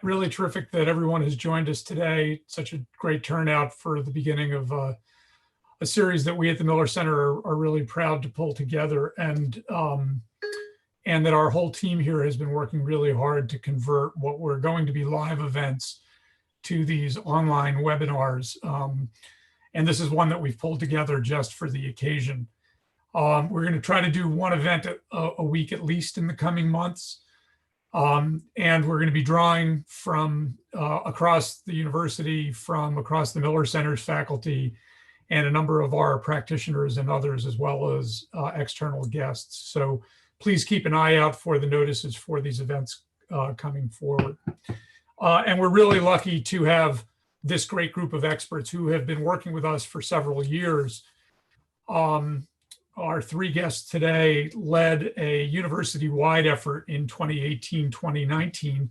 Really terrific that everyone has joined us today. Such a great turnout for the beginning of a series that we at the Miller Center are really proud to pull together, and that our whole team here has been working really hard to convert what were going to be live events to these online webinars. And this is one that we've pulled together just for the occasion. We're going to try to do one event a week at least in the coming months. And we're going to be drawing from across the university, from across the Miller Center's faculty, and a number of our practitioners and others, as well as external guests. So please keep an eye out for the notices for these events coming forward. And we're really lucky to have this great group of experts who have been working with us for several years. Our three guests today led a university-wide effort in 2018-2019,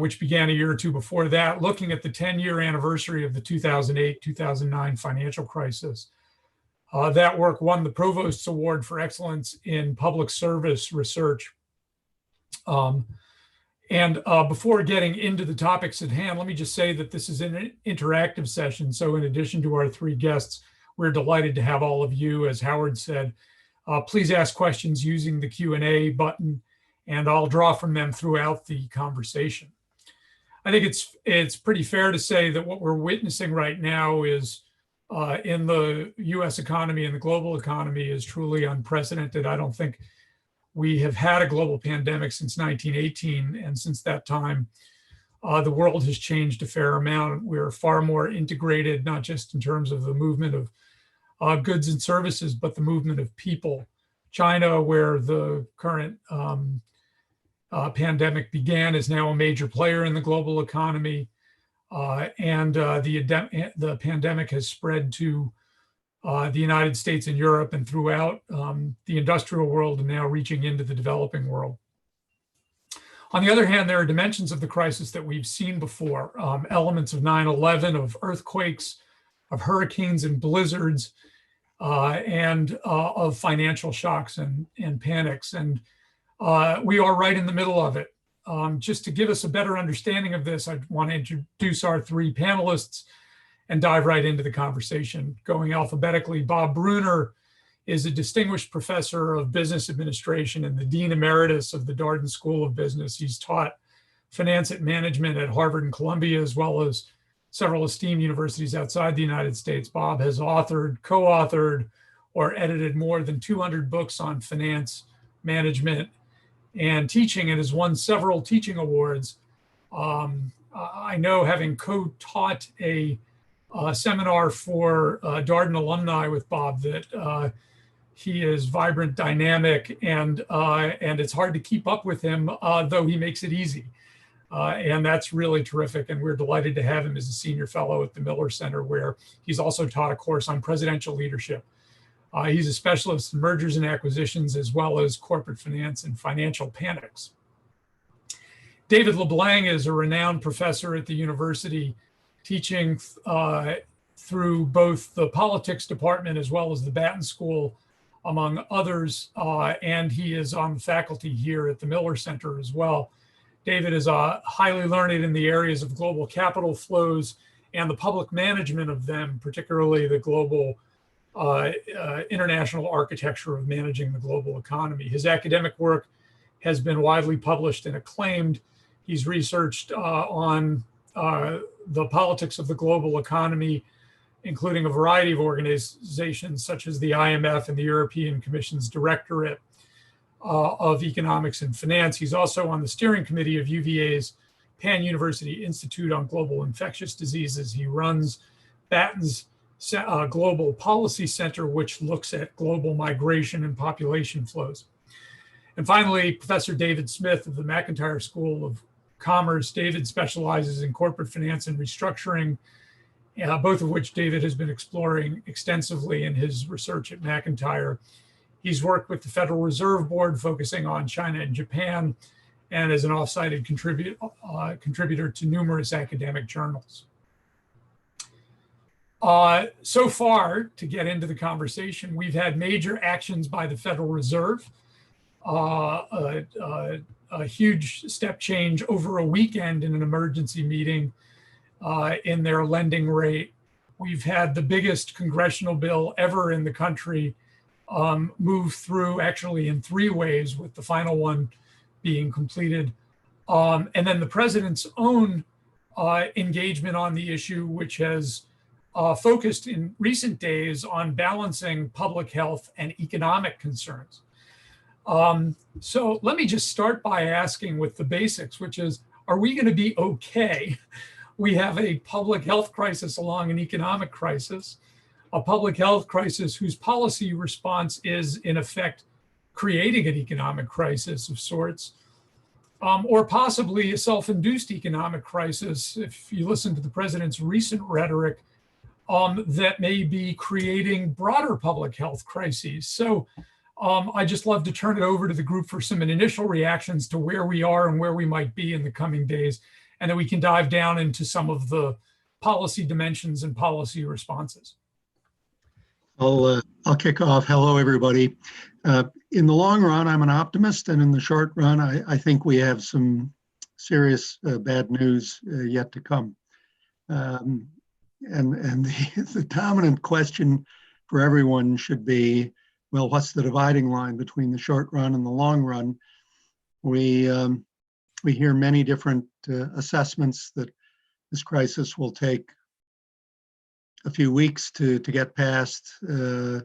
which began a year or two before that, looking at the 10-year anniversary of the 2008-2009 financial crisis. That work won the Provost's Award for Excellence in Public Service Research. Before getting into the topics at hand, let me just say that this is an interactive session. So in addition to our three guests, we're delighted to have all of you. As Howard said, please ask questions using the Q&A button, and I'll draw from them throughout the conversation. I think it's pretty fair to say that what we're witnessing right now is in the US economy and the global economy is truly unprecedented. I don't think we have had a global pandemic since 1918, and since that time, the world has changed a fair amount. We're far more integrated, not just in terms of the movement of goods and services, but the movement of people. China, where the current pandemic began, is now a major player in the global economy. The pandemic has spread to the United States and Europe and throughout the industrial world, and now reaching into the developing world. On the other hand, there are dimensions of the crisis that we've seen before, elements of 9/11, of earthquakes, of hurricanes and blizzards, and of financial shocks and panics. And we are right in the middle of it. Just to give us a better understanding of this, I want to introduce our three panelists and dive right into the conversation. Going alphabetically, Bob Bruner is a distinguished professor of business administration and the Dean Emeritus of the Darden School of Business. He's taught finance and management at Harvard and Columbia, as well as several esteemed universities outside the United States. Bob has authored, co-authored, or edited more than 200 books on finance, management, and teaching, and has won several teaching awards. I know, having co-taught a seminar for Darden alumni with Bob, that he is vibrant, dynamic, and it's hard to keep up with him, though he makes it easy. And that's really terrific. And we're delighted to have him as a senior fellow at the Miller Center, where he's also taught a course on presidential leadership. He's a specialist in mergers and acquisitions, as well as corporate finance and financial panics. David Leblang is a renowned professor at the university, teaching through both the politics department as well as the Batten School, among others, and he is on the faculty here at the Miller Center as well. David is highly learned in the areas of global capital flows and the public management of them, particularly the global international architecture of managing the global economy. His academic work has been widely published and acclaimed. He's researched on the politics of the global economy, including a variety of organizations such as the IMF and the European Commission's Directorate of Economics and Finance. He's also on the steering committee of UVA's Pan-University Institute on Global Infectious Diseases. He runs Batten's Global Policy Center, which looks at global migration and population flows. And finally, Professor David Smith of the McIntire School of Commerce. David specializes in corporate finance and restructuring, both of which David has been exploring extensively in his research at McIntire. He's worked with the Federal Reserve Board, focusing on China and Japan, and is an off-cited contributor to numerous academic journals. So far, to get into the conversation, we've had major actions by the Federal Reserve a huge step change over a weekend in an emergency meeting in their lending rate. We've had the biggest congressional bill ever in the country move through, actually in 3 ways, with the final one being completed. And then the president's own engagement on the issue, which has focused in recent days on balancing public health and economic concerns. So let me just start by asking with the basics, which is, are we going to be okay? We have a public health crisis along an economic crisis, a public health crisis whose policy response is, in effect, creating an economic crisis of sorts, or possibly a self-induced economic crisis, if you listen to the president's recent rhetoric, that may be creating broader public health crises. So I just love to turn it over to the group for some initial reactions to where we are and where we might be in the coming days, and then we can dive down into some of the policy dimensions and policy responses. I'll kick off. Hello, everybody. In the long run, I'm an optimist, and in the short run, I think we have some serious bad news yet to come. And the dominant question for everyone should be, well, what's the dividing line between the short run and the long run? We hear many different assessments that this crisis will take a few weeks to get past, and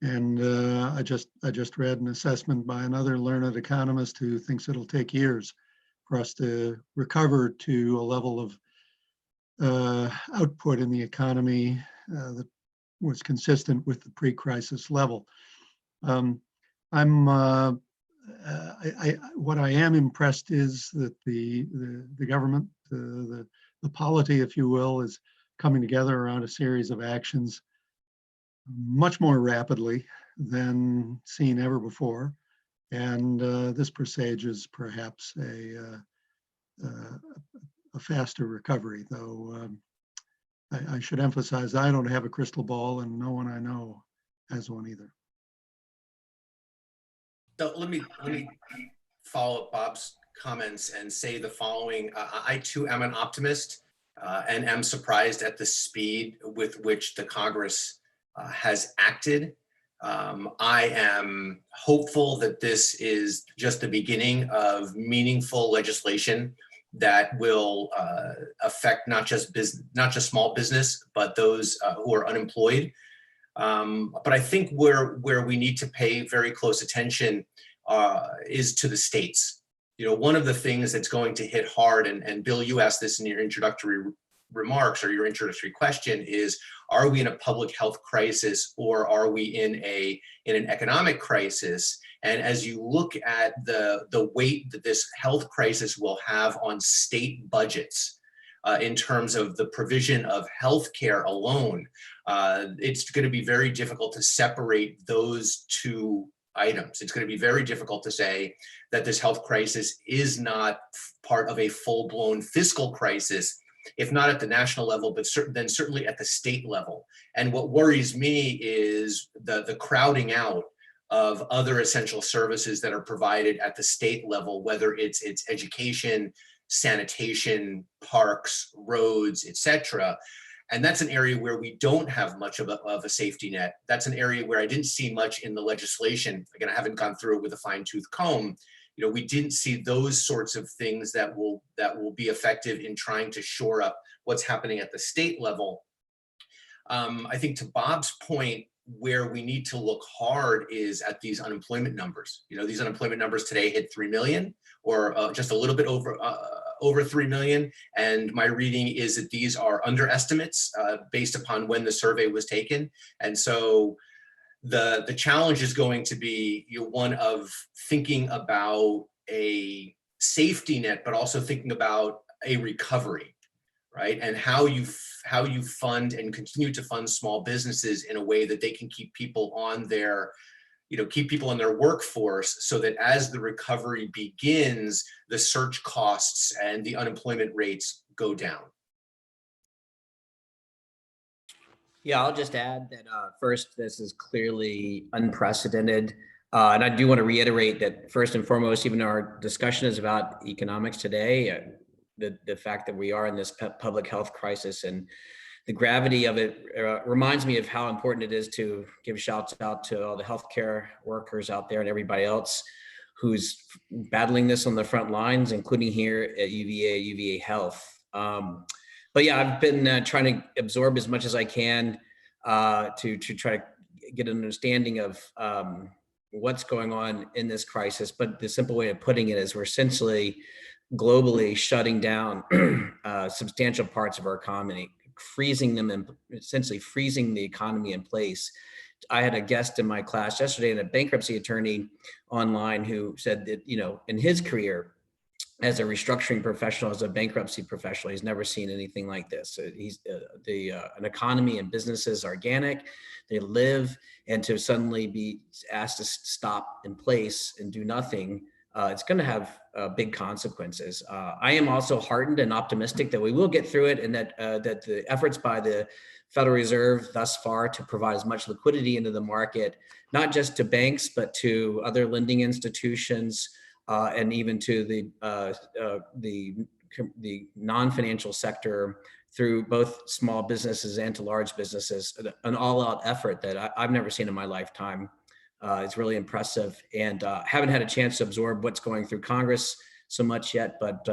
I just read an assessment by another learned economist who thinks it'll take years for us to recover to a level of output in the economy that was consistent with the pre-crisis level. What I am impressed is that the government, the polity, if you will, is coming together around a series of actions much more rapidly than seen ever before. And this presages perhaps a faster recovery, though I should emphasize I don't have a crystal ball, and no one I know has one either. So let me follow up Bob's comments and say the following. I too am an optimist and am surprised at the speed with which the Congress has acted. I am hopeful that this is just the beginning of meaningful legislation that will affect not just small business, but those who are unemployed. But I think where we need to pay very close attention is to the states. You know, one of the things that's going to hit hard, and Bill, you asked this in your introductory remarks or your introductory question, is, are we in a public health crisis or are we in an economic crisis? And as you look at the weight that this health crisis will have on state budgets, in terms of the provision of healthcare alone, it's going to be very difficult to separate those two items. It's going to be very difficult to say that this health crisis is not part of a full-blown fiscal crisis, if not at the national level, but then certainly at the state level. And what worries me is the crowding out of other essential services that are provided at the state level, whether it's education, sanitation, parks, roads, etc. And that's an area where we don't have much of a safety net. That's an area where I didn't see much in the legislation. Again, I haven't gone through it with a fine-tooth comb. You know, we didn't see those sorts of things that will be effective in trying to shore up what's happening at the state level. I think to Bob's point, where we need to look hard is at these unemployment numbers. You know, these unemployment numbers today hit 3 million, or just a little bit over 3 million. And my reading is that these are underestimates based upon when the survey was taken. And so the challenge is going to be one of thinking about a safety net, but also thinking about a recovery, right? And how you fund and continue to fund small businesses in a way that they can keep people on their, keep people in their workforce, so that as the recovery begins, the surge costs and the unemployment rates go down. Yeah, I'll just add that first, this is clearly unprecedented. And I do want to reiterate that first and foremost, even though our discussion is about economics today, the fact that we are in this public health crisis and the gravity of it reminds me of how important it is to give shouts out to all the healthcare workers out there and everybody else who's battling this on the front lines, including here at UVA Health. But yeah, I've been trying to absorb as much as I can to try to get an understanding of what's going on in this crisis. But the simple way of putting it is we're essentially globally shutting down substantial parts of our economy, freezing them and essentially freezing the economy in place. I had a guest in my class yesterday, and a bankruptcy attorney online, who said that, you know, in his career as a restructuring professional, as a bankruptcy professional, he's never seen anything like this. He's an economy and businesses are organic, they live, and to suddenly be asked to stop in place and do nothing, it's going to have big consequences. I am also heartened and optimistic that we will get through it, and that the efforts by the Federal Reserve thus far to provide as much liquidity into the market, not just to banks, but to other lending institutions, and even to the non-financial sector through both small businesses and to large businesses, an all-out effort that I've never seen in my lifetime. It's really impressive, and haven't had a chance to absorb what's going through Congress so much yet, but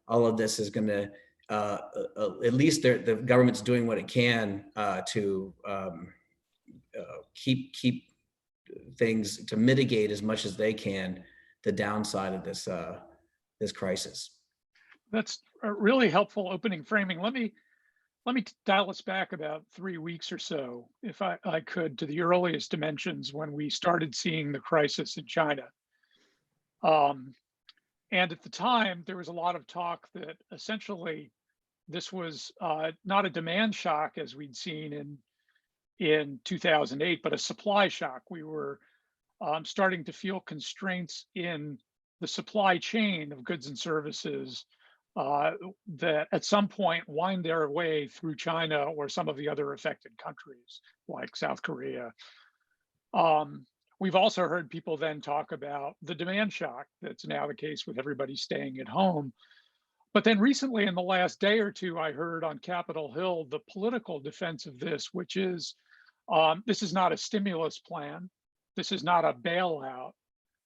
all of this is going to, at least the government's doing what it can to keep things, to mitigate as much as they can the downside of this this crisis. That's a really helpful opening framing. Let me dial us back about 3 weeks or so, if I could, to the earliest dimensions when we started seeing the crisis in China. And at the time, there was a lot of talk that essentially this was not a demand shock as we'd seen in 2008, but a supply shock. We were starting to feel constraints in the supply chain of goods and services that at some point wind their way through China or some of the other affected countries like South Korea. We've also heard people then talk about the demand shock that's now the case with everybody staying at home. But then recently, in the last day or two, I heard on Capitol Hill the political defense of this, which is this is not a stimulus plan. This is not a bailout.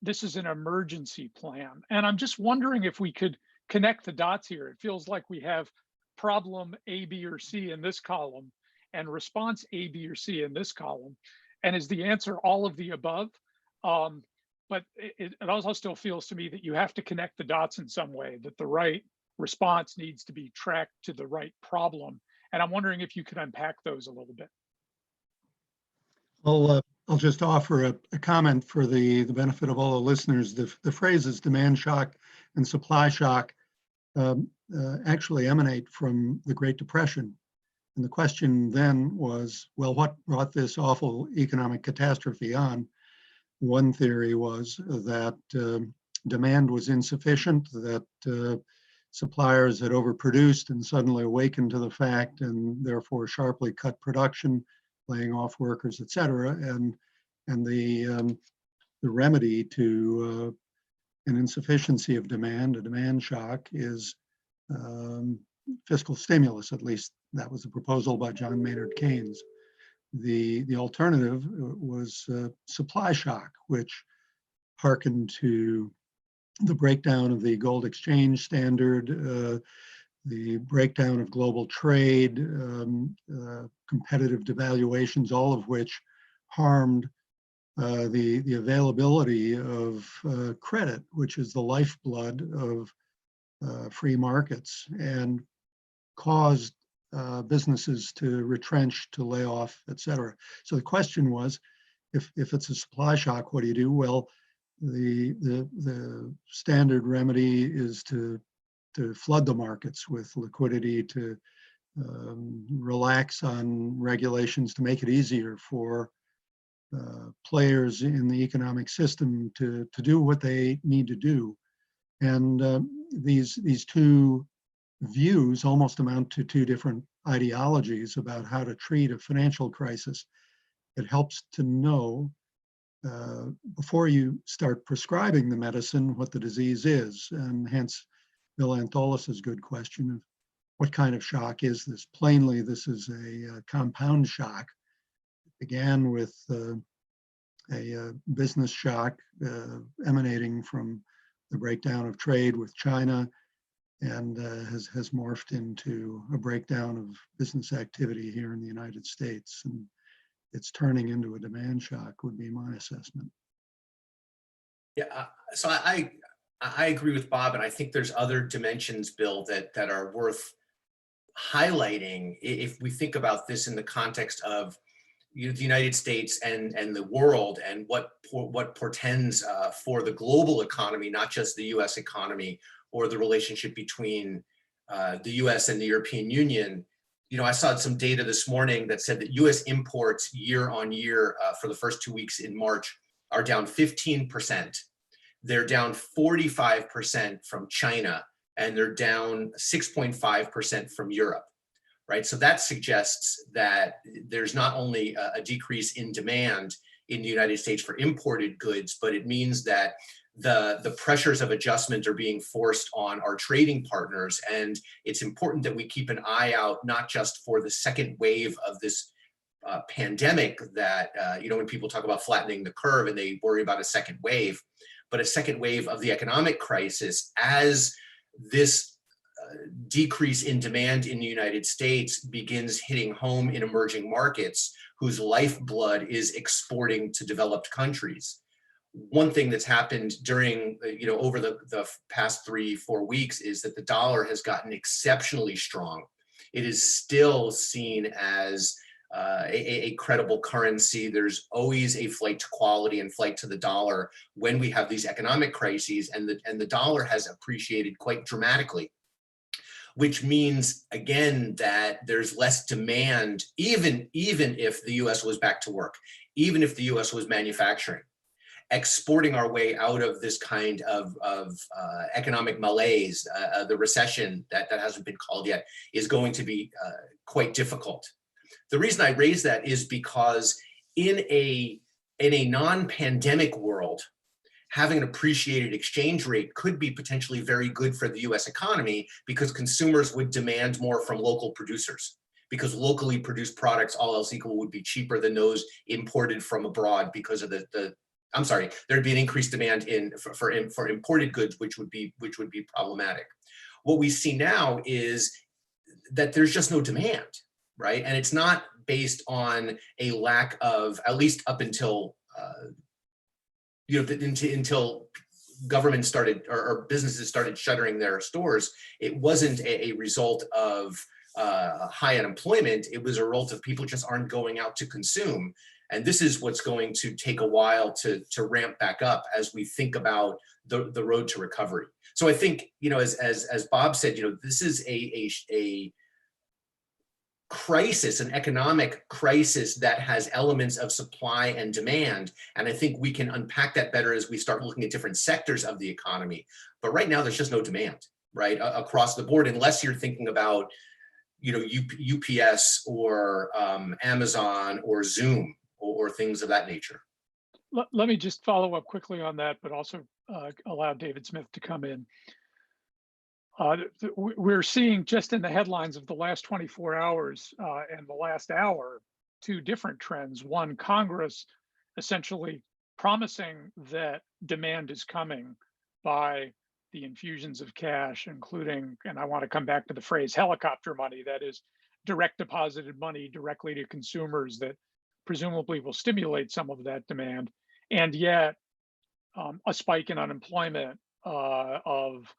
This is an emergency plan. And I'm just wondering if we could connect the dots here. It feels like we have problem A, B, or C in this column and response A, B, or C in this column. And is the answer all of the above? But it also still feels to me that you have to connect the dots in some way, that the right response needs to be tracked to the right problem. And I'm wondering if you could unpack those a little bit. I'll just offer a comment for the benefit of all the listeners. The phrases demand shock and supply shock actually emanate from the Great Depression. And the question then was, well, what brought this awful economic catastrophe on? One theory was that demand was insufficient, that suppliers had overproduced and suddenly awakened to the fact and therefore sharply cut production, laying off workers, et cetera. And the remedy to an insufficiency of demand, a demand shock, is fiscal stimulus. At least that was the proposal by John Maynard Keynes. The alternative was supply shock, which hearkened to the breakdown of the gold exchange standard, the breakdown of global trade, competitive devaluations, all of which harmed the availability of credit, which is the lifeblood of free markets, and caused businesses to retrench, to lay off, et cetera. So the question was, if it's a supply shock, what do you do? Well, the standard remedy is to flood the markets with liquidity, to relax on regulations, to make it easier for players in the economic system to do what they need to do. And these two views almost amount to two different ideologies about how to treat a financial crisis. It helps to know before you start prescribing the medicine, what the disease is. And hence Bill Antholis's good question of what kind of shock is this? Plainly, this is a compound shock. It began with a business shock emanating from the breakdown of trade with China, and has morphed into a breakdown of business activity here in the United States. And it's turning into a demand shock would be my assessment. Yeah, so I agree with Bob, and I think there's other dimensions, Bill, that are worth highlighting if we think about this in the context of the United States and the world, and what portends for the global economy, not just the U.S. economy, or the relationship between the U.S. and the European Union. I saw some data this morning that said that U.S. imports year on year for the first 2 weeks in March are down 15%. They're down 45% from China, and they're down 6.5% from Europe, right? So that suggests that there's not only a decrease in demand in the United States for imported goods, but it means that the pressures of adjustment are being forced on our trading partners. And it's important that we keep an eye out, not just for the second wave of this pandemic that, when people talk about flattening the curve and they worry about a second wave, but a second wave of the economic crisis as this decrease in demand in the United States begins hitting home in emerging markets whose lifeblood is exporting to developed countries. One thing that's happened during, over the past 3-4 weeks is that the dollar has gotten exceptionally strong. It is still seen as a credible currency. There's always a flight to quality and flight to the dollar when we have these economic crises, and the dollar has appreciated quite dramatically, which means, again, that there's less demand, even if the US was back to work, even if the US was manufacturing. Exporting our way out of this kind of economic malaise, the recession that hasn't been called yet, is going to be quite difficult. The reason I raise that is because in a non-pandemic world, having an appreciated exchange rate could be potentially very good for the US economy, because consumers would demand more from local producers, because locally produced products, all else equal, would be cheaper than those imported from abroad because of there'd be an increased demand for imported goods, which would be problematic. What we see now is that there's just no demand, right? And it's not based on a lack of, at least up until until government started or businesses started shuttering their stores. It wasn't a result of high unemployment. It was a result of people just aren't going out to consume. And this is what's going to take a while to ramp back up as we think about the road to recovery. So I think, as Bob said, this is a crisis, an economic crisis that has elements of supply and demand. And I think we can unpack that better as we start looking at different sectors of the economy. But right now, there's just no demand, right, across the board, unless you're thinking about, UPS or Amazon or Zoom or things of that nature. Let me just follow up quickly on that, but also allow David Smith to come in. We're seeing just in the headlines of the last 24 hours and the last hour, two different trends. One, Congress essentially promising that demand is coming by the infusions of cash, including, and I want to come back to the phrase helicopter money, that is direct deposited money directly to consumers that presumably will stimulate some of that demand. And yet a spike in unemployment of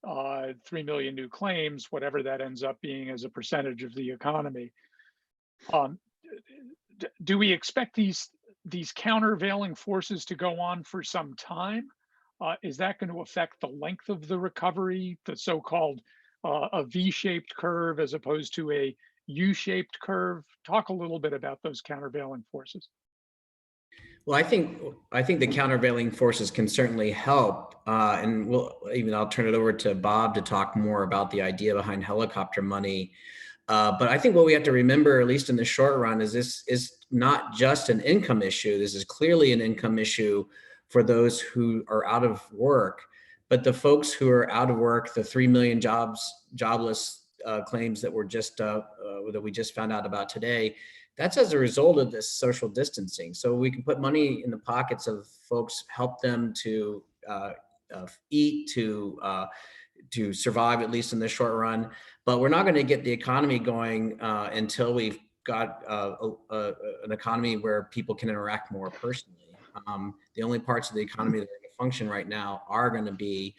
3 million new claims, whatever that ends up being as a percentage of the economy. Do we expect these countervailing forces to go on for some time? Is that going to affect the length of the recovery, the so-called a V-shaped curve as opposed to a U-shaped curve? Talk a little bit about those countervailing forces. Well, I think the countervailing forces can certainly help, and I'll turn it over to Bob to talk more about the idea behind helicopter money. But I think what we have to remember, at least in the short run, is not just an income issue. This is clearly an income issue for those who are out of work, but the folks who are out of work, the 3 million jobless claims that were just that we just found out about today, that's as a result of this social distancing. So we can put money in the pockets of folks, help them to eat, to survive, at least in the short run. But we're not going to get the economy going until we've got an economy where people can interact more personally. The only parts of the economy that can function right now are going to be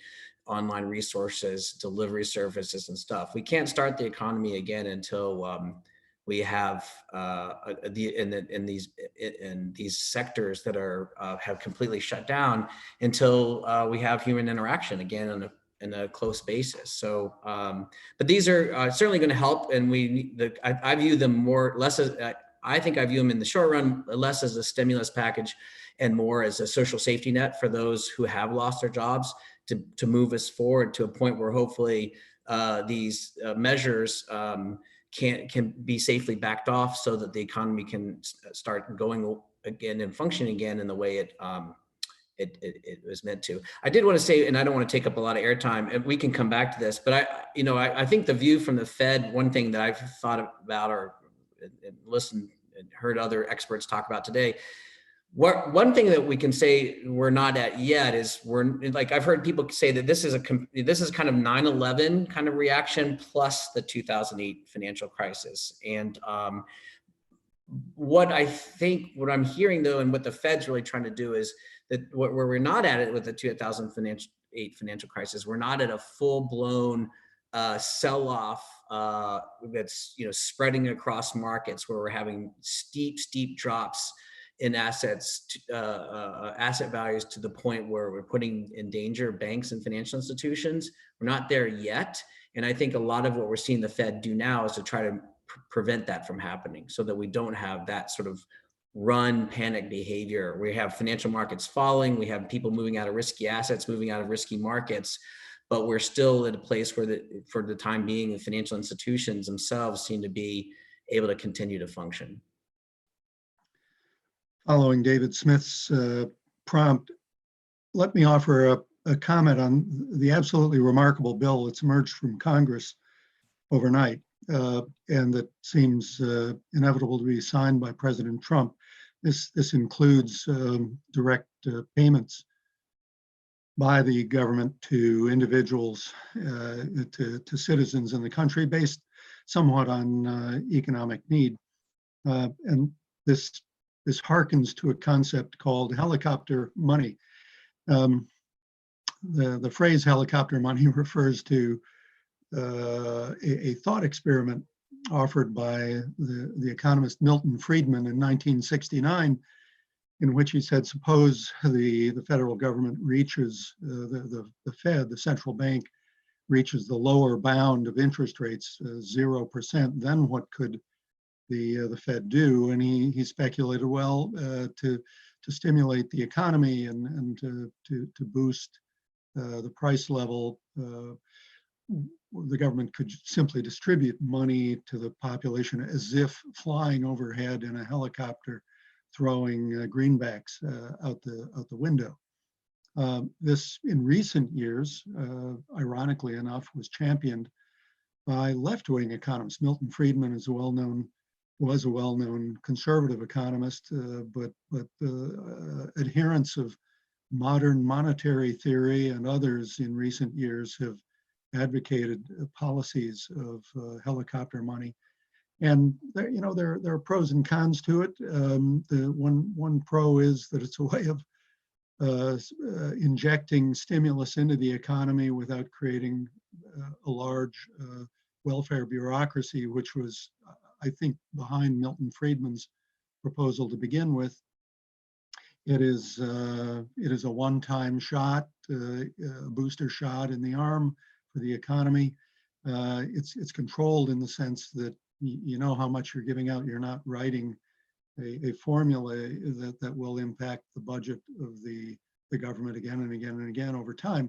online resources, delivery services, and stuff. We can't start the economy again until we have in these sectors that are have completely shut down, until we have human interaction again in a close basis. So, but these are certainly going to help, and I view them less as I think I view them in the short run less as a stimulus package and more as a social safety net for those who have lost their jobs, to move us forward to a point where hopefully these measures can be safely backed off, so that the economy can start going again and functioning again in the way it was meant to. I did want to say, and I don't want to take up a lot of airtime, and we can come back to this, but I think the view from the Fed, one thing that I've thought about or listened and heard other experts talk about today, one thing that we can say we're not at yet is I've heard people say that this is kind of 9/11 kind of reaction plus the 2008 financial crisis. And what I'm hearing though, and what the Fed's really trying to do is that where we're not at it with the 2008 financial crisis, we're not at a full blown sell-off that's spreading across markets, where we're having steep drops in asset values to the point where we're putting in danger banks and financial institutions. We're not there yet. And I think a lot of what we're seeing the Fed do now is to try to prevent that from happening, so that we don't have that sort of run panic behavior. We have financial markets falling, we have people moving out of risky assets, moving out of risky markets, but we're still at a place where for the time being, the financial institutions themselves seem to be able to continue to function. Following David Smith's prompt, let me offer a comment on the absolutely remarkable bill that's emerged from Congress overnight, and that seems inevitable to be signed by President Trump. This includes direct payments by the government to individuals, to citizens in the country, based somewhat on economic need. And this harkens to a concept called helicopter money. The phrase helicopter money refers to a thought experiment offered by the economist Milton Friedman in 1969, in which he said, suppose the federal government reaches, the Fed, the central bank, reaches the lower bound of interest rates, 0%, then what could the Fed do? And he speculated, well, to stimulate the economy and to boost the price level, the government could simply distribute money to the population as if flying overhead in a helicopter, throwing greenbacks out the window. This, in recent years, ironically enough, was championed by left-wing economists. Milton Friedman was a well-known conservative economist, but adherents of modern monetary theory and others in recent years have advocated policies of helicopter money. And there are pros and cons to it. The one pro is that it's a way of injecting stimulus into the economy without creating a large welfare bureaucracy, which was, I think, behind Milton Friedman's proposal to begin with. It is a one-time shot, a booster shot in the arm for the economy. It's controlled in the sense that you know how much you're giving out. You're not writing a formula that will impact the budget of the government again and again and again over time.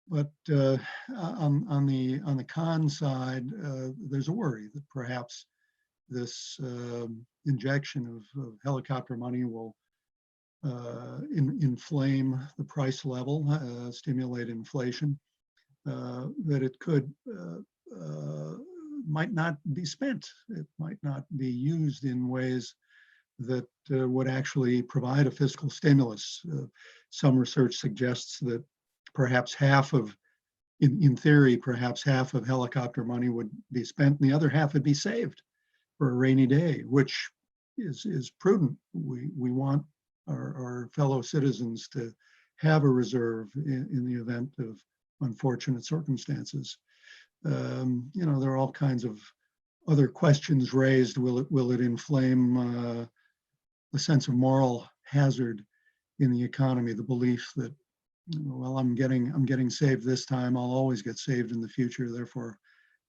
But on the con side, there's a worry that perhaps this injection of helicopter money will inflame the price level, stimulate inflation, that it could might not be spent. It might not be used in ways that would actually provide a fiscal stimulus. Some research suggests that perhaps half of, in theory, perhaps half of helicopter money would be spent and the other half would be saved for a rainy day, which is prudent. We want our fellow citizens to have a reserve in the event of unfortunate circumstances. You know, there are all kinds of other questions raised. Will it inflame a sense of moral hazard in the economy? The belief that, well, I'm getting saved this time, I'll always get saved in the future. Therefore,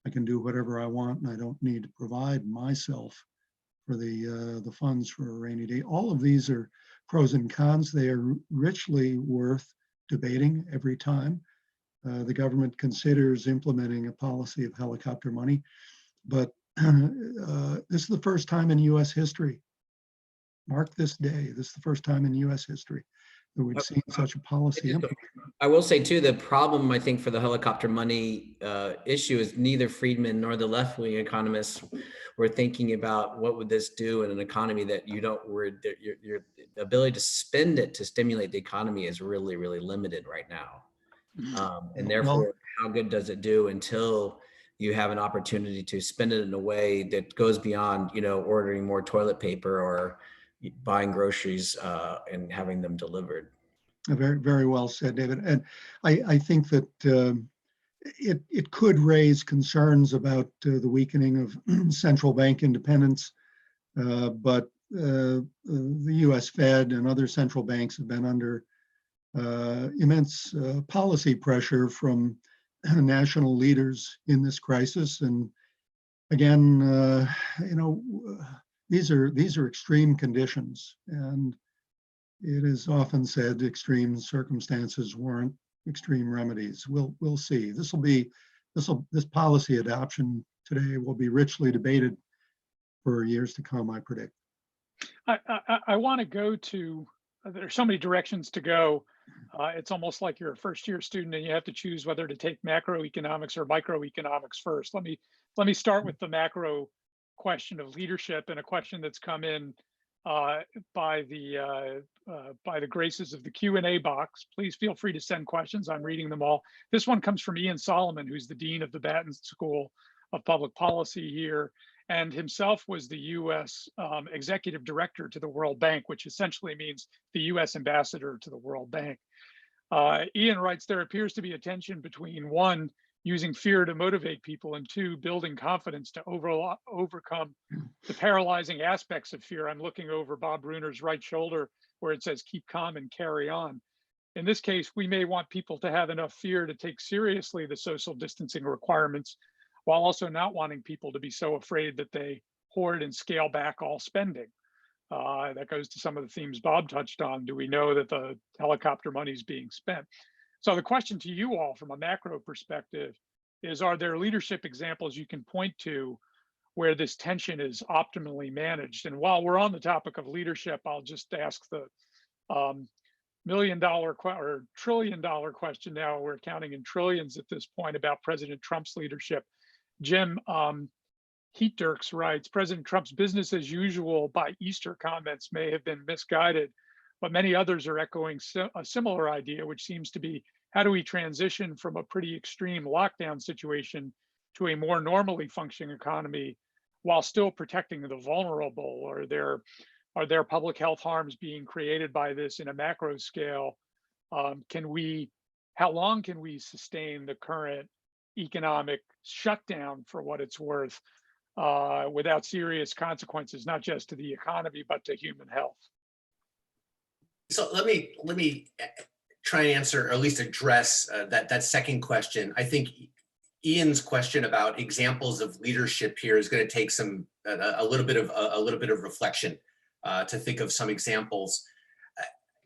I can do whatever I want, and I don't need to provide myself for the funds for a rainy day. All of these are pros and cons. They are richly worth debating every time the government considers implementing a policy of helicopter money. But this is the first time in U.S. history. Mark this day. This is the first time in U.S. history that we've seen such a policy. I will say too, the problem I think for the helicopter money issue is neither Friedman nor the left-wing economists were thinking about what would this do in an economy that you don't, where your ability to spend it to stimulate the economy is really, really limited right now. And therefore, how good does it do until you have an opportunity to spend it in a way that goes beyond, you know, ordering more toilet paper or buying groceries and having them delivered. Very, very well said, David. And I think that it could raise concerns about the weakening of central bank independence, but the U.S. Fed and other central banks have been under immense policy pressure from national leaders in this crisis. And again, you know, these are extreme conditions, and it is often said extreme circumstances warrant extreme remedies. We'll see. This policy adoption today will be richly debated for years to come, I predict. I want to go to, there's so many directions to go. It's almost like you're a first-year student and you have to choose whether to take macroeconomics or microeconomics first. Let me start with the macro question of leadership, and a question that's come in by the graces of the Q&A box. Please feel free to send questions. I'm reading them all. This one comes from Ian Solomon, who's the dean of the Batten School of Public Policy here, and himself was the U.S. executive director to the World Bank, which essentially means the U.S. ambassador to the World Bank. Ian writes, there appears to be a tension between, one, using fear to motivate people, and two, building confidence to overcome the paralyzing aspects of fear. I'm looking over Bob Bruner's right shoulder where it says, keep calm and carry on. In this case, we may want people to have enough fear to take seriously the social distancing requirements, while also not wanting people to be so afraid that they hoard and scale back all spending. That goes to some of the themes Bob touched on. Do we know that the helicopter money is being spent? So the question to you all from a macro perspective is, are there leadership examples you can point to where this tension is optimally managed? And while we're on the topic of leadership, I'll just ask the $1 million or $1 trillion question now. We're counting in trillions at this point about President Trump's leadership. Jim Heat Dirks writes, President Trump's business as usual by Easter comments may have been misguided, but many others are echoing a similar idea, which seems to be, how do we transition from a pretty extreme lockdown situation to a more normally functioning economy while still protecting the vulnerable? Are there public health harms being created by this in a macro scale? How long can we sustain the current economic shutdown, for what it's worth, without serious consequences, not just to the economy, but to human health? So let me try and answer, or at least address that second question. I think Ian's question about examples of leadership here is going to take a little bit of reflection to think of some examples.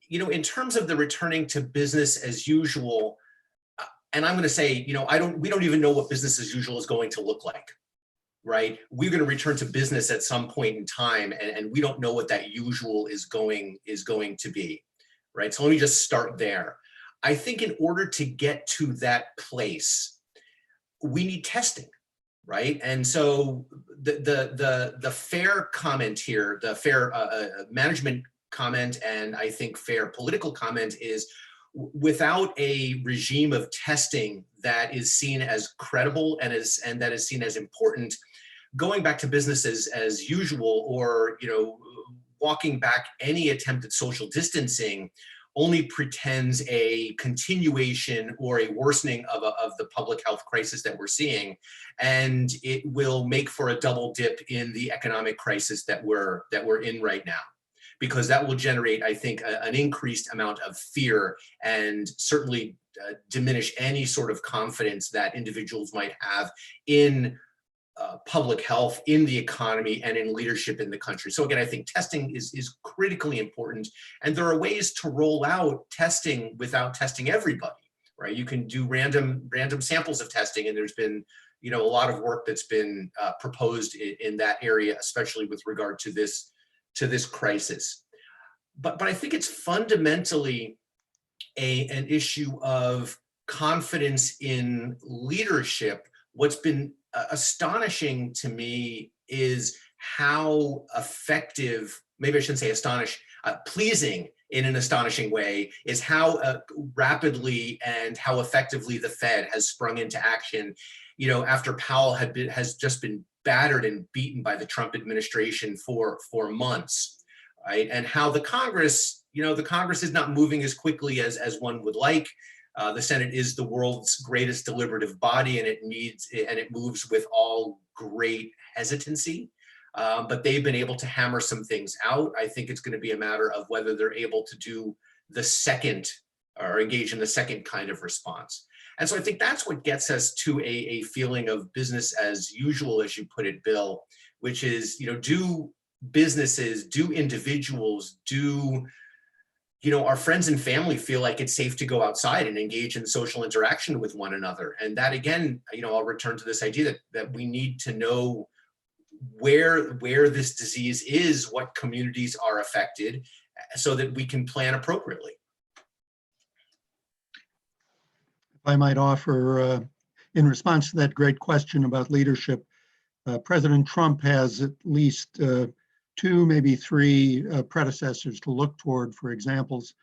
You know, in terms of the returning to business as usual, and I'm going to say, you know, we don't even know what business as usual is going to look like. right? We're going to return to business at some point in time, and we don't know what that usual is going to be, right? So let me just start there. I think in order to get to that place, we need testing, right? And so the fair comment here, the fair management comment, and I think fair political comment is, without a regime of testing that is seen as credible and that is seen as important, going back to business as usual, or walking back any attempt at social distancing, only pretends a continuation or a worsening of the public health crisis that we're seeing, and it will make for a double dip in the economic crisis that we're in right now, because that will generate, I think, an increased amount of fear, and certainly diminish any sort of confidence that individuals might have in public health, in the economy, and in leadership in the country. So again, I think testing is critically important, and there are ways to roll out testing without testing everybody, right? You can do random samples of testing, and there's been a lot of work that's been proposed in that area, especially with regard to this crisis. But I think it's fundamentally an issue of confidence in leadership. What's been astonishing to me is how effective, maybe I shouldn't say pleasing in an astonishing way, is how rapidly and how effectively the Fed has sprung into action, after Powell has just been battered and beaten by the Trump administration for months, right? And how the Congress is not moving as quickly as one would like. The Senate is the world's greatest deliberative body, and it moves with all great hesitancy. But they've been able to hammer some things out. I think it's going to be a matter of whether they're able to do the second, or engage in the second kind of response. And so I think that's what gets us to a feeling of business as usual, as you put it, Bill, which is, do businesses, do individuals, do our friends and family feel like it's safe to go outside and engage in social interaction with one another? And that, again, I'll return to this idea that we need to know where this disease is, what communities are affected, so that we can plan appropriately. If I might offer, in response to that great question about leadership, President Trump has at least two, maybe three predecessors to look toward for examples.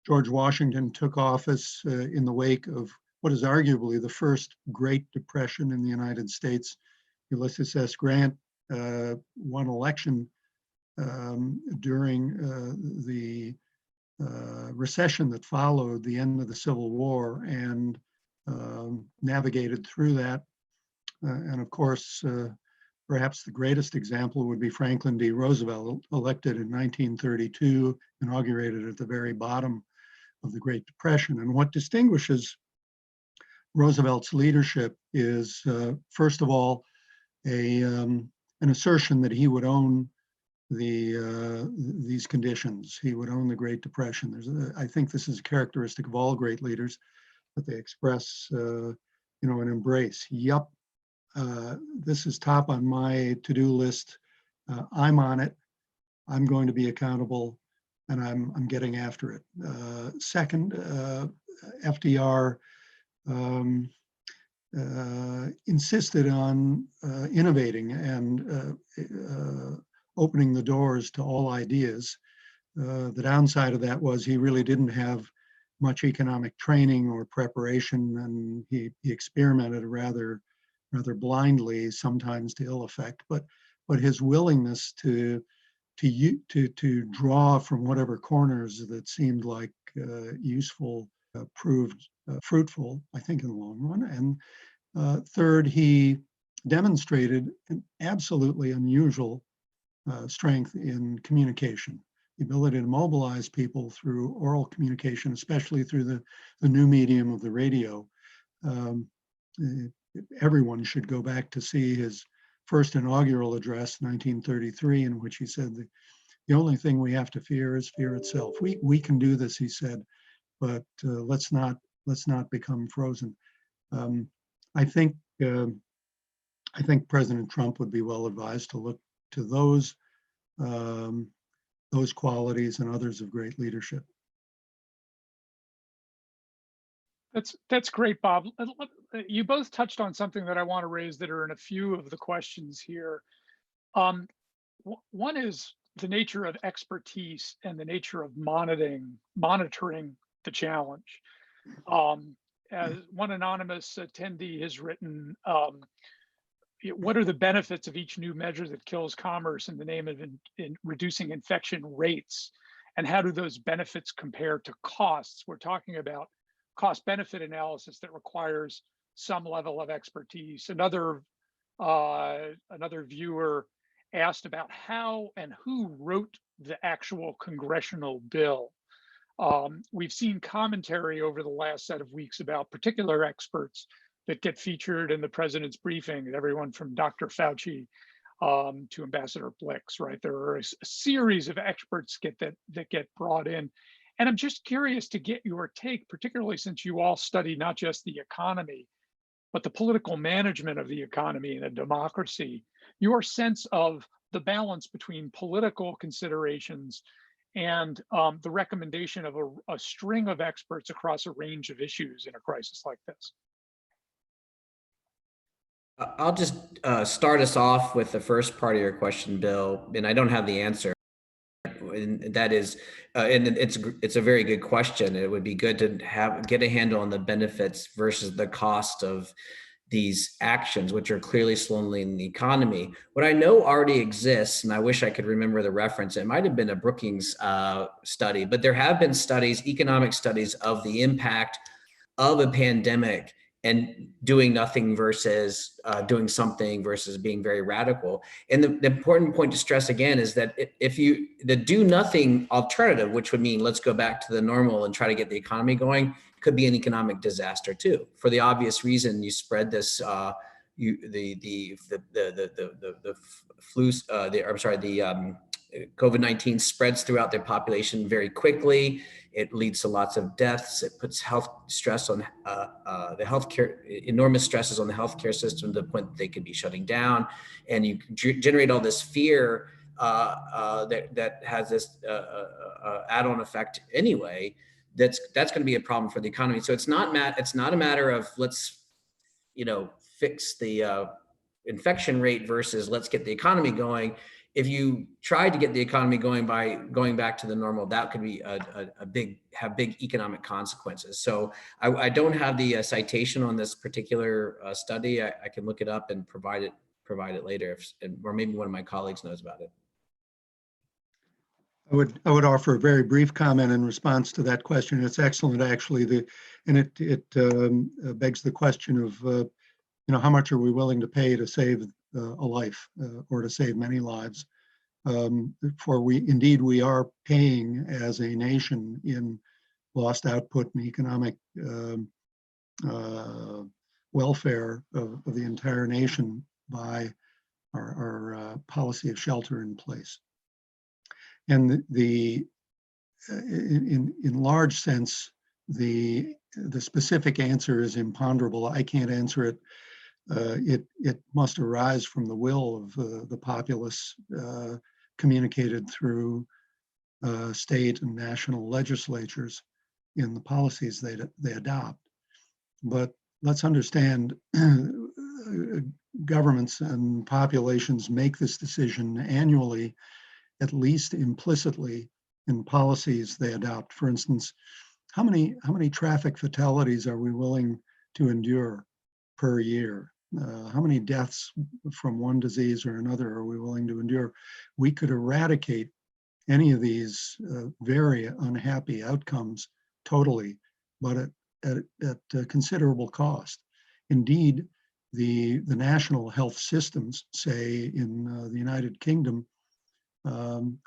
George Washington took office in the wake of what is arguably the first Great Depression in the United States. Ulysses S. Grant won election during the recession that followed the end of the Civil War, and navigated through that. And of course, perhaps the greatest example would be Franklin D. Roosevelt, elected in 1932, inaugurated at the very bottom of the Great Depression. And what distinguishes Roosevelt's leadership is, first of all, an assertion that he would own these conditions. He would own the Great Depression. I think this is a characteristic of all great leaders, that they express, an embrace. Yup. This is top on my to-do list. I'm on it. I'm going to be accountable, and I'm getting after it. Second, FDR insisted on innovating and opening the doors to all ideas. The downside of that was he really didn't have much economic training or preparation, and he experimented rather blindly, sometimes to ill effect. But his willingness to draw from whatever corners that seemed like useful proved fruitful, I think, in the long run. And third, he demonstrated an absolutely unusual strength in communication, the ability to mobilize people through oral communication, especially through the new medium of the radio. Everyone should go back to see his first inaugural address, 1933, in which he said, the only thing we have to fear is fear itself. We can do this, he said, but let's not become frozen. I think I think President Trump would be well advised to look to those qualities and others of great leadership. That's great, Bob. You both touched on something that I want to raise that are in a few of the questions here. One is the nature of expertise and the nature of monitoring the challenge. As one anonymous attendee has written, what are the benefits of each new measure that kills commerce in the name of reducing infection rates? And how do those benefits compare to costs? We're talking about cost benefit analysis that requires some level of expertise. Another viewer asked about how and who wrote the actual congressional bill. We've seen commentary over the last set of weeks about particular experts that get featured in the president's briefing, everyone from Dr. Fauci to Ambassador Blix, right? There are a series of experts that get brought in. And I'm just curious to get your take, particularly since you all study not just the economy, but the political management of the economy in a democracy, your sense of the balance between political considerations and the recommendation of a string of experts across a range of issues in a crisis like this. I'll just start us off with the first part of your question, Bill, and I don't have the answer. And that is, and it's a very good question. It would be good to get a handle on the benefits versus the cost of these actions, which are clearly slowing the economy. What I know already exists, and I wish I could remember the reference, it might have been a Brookings study, but there have been studies, economic studies of the impact of a pandemic and doing nothing versus doing something versus being very radical. And the important point to stress again is that if the do nothing alternative, which would mean let's go back to the normal and try to get the economy going, could be an economic disaster too. For the obvious reason, you spread this, the flu, COVID-19 spreads throughout the population very quickly. It leads to lots of deaths. It puts health stress on the healthcare, enormous stresses on the healthcare system to the point that they could be shutting down. And you generate all this fear that has this add-on effect anyway. That's going to be a problem for the economy. So it's not a matter of let's fix the infection rate versus let's get the economy going. If you tried to get the economy going by going back to the normal, that could be have big economic consequences. So I don't have the citation on this particular study. I can look it up and provide it later, or maybe one of my colleagues knows about it. I would offer a very brief comment in response to that question. It's excellent, actually. It begs the question of how much are we willing to pay to save a life or to save many lives? For we are paying as a nation in lost output and economic welfare of the entire nation by our policy of shelter in place. And in large sense, the specific answer is imponderable. I can't answer it. It must arise from the will of the populace, communicated through state and national legislatures in the policies they adopt. But let's understand, governments and populations make this decision annually, at least implicitly, in policies they adopt. For instance, how many traffic fatalities are we willing to endure per year? How many deaths from one disease or another are we willing to endure? We could eradicate any of these very unhappy outcomes totally, but at considerable cost. Indeed, the national health systems, say in the United Kingdom,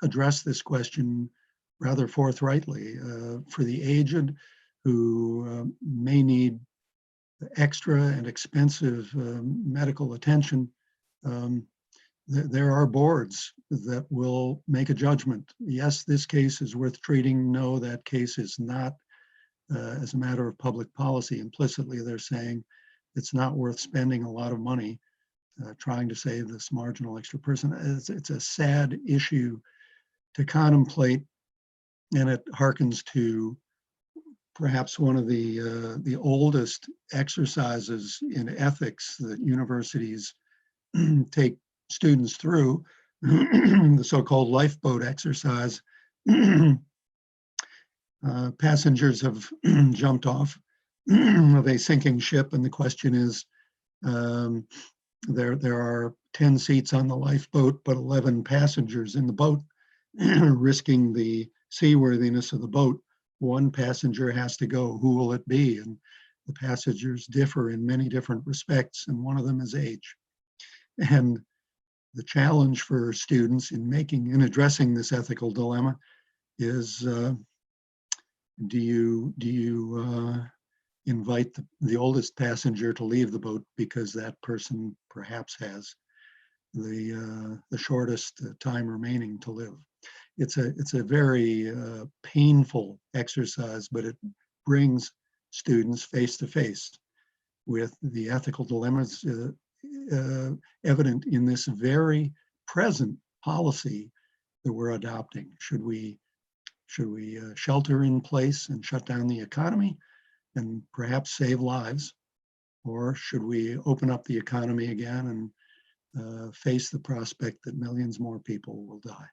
address this question rather forthrightly. For the aged who may need extra and expensive medical attention, there are boards that will make a judgment. Yes, this case is worth treating. No, that case is not. As a matter of public policy, implicitly they're saying it's not worth spending a lot of money trying to save this marginal extra person. It's a sad issue to contemplate, and it harkens to perhaps one of the oldest exercises in ethics that universities take students through, the so-called lifeboat exercise. Passengers have jumped off of a sinking ship, and the question is, there are 10 seats on the lifeboat, but 11 passengers in the boat, risking the seaworthiness of the boat. One passenger has to go. Who will it be? And the passengers differ in many different respects, and one of them is age. And the challenge for students in addressing this ethical dilemma is, do you invite the oldest passenger to leave the boat because that person perhaps has the shortest time remaining to live? It's a very painful exercise, but it brings students face to face with the ethical dilemmas evident in this very present policy that we're adopting. Should we shelter in place and shut down the economy and perhaps save lives, or should we open up the economy again and face the prospect that millions more people will die?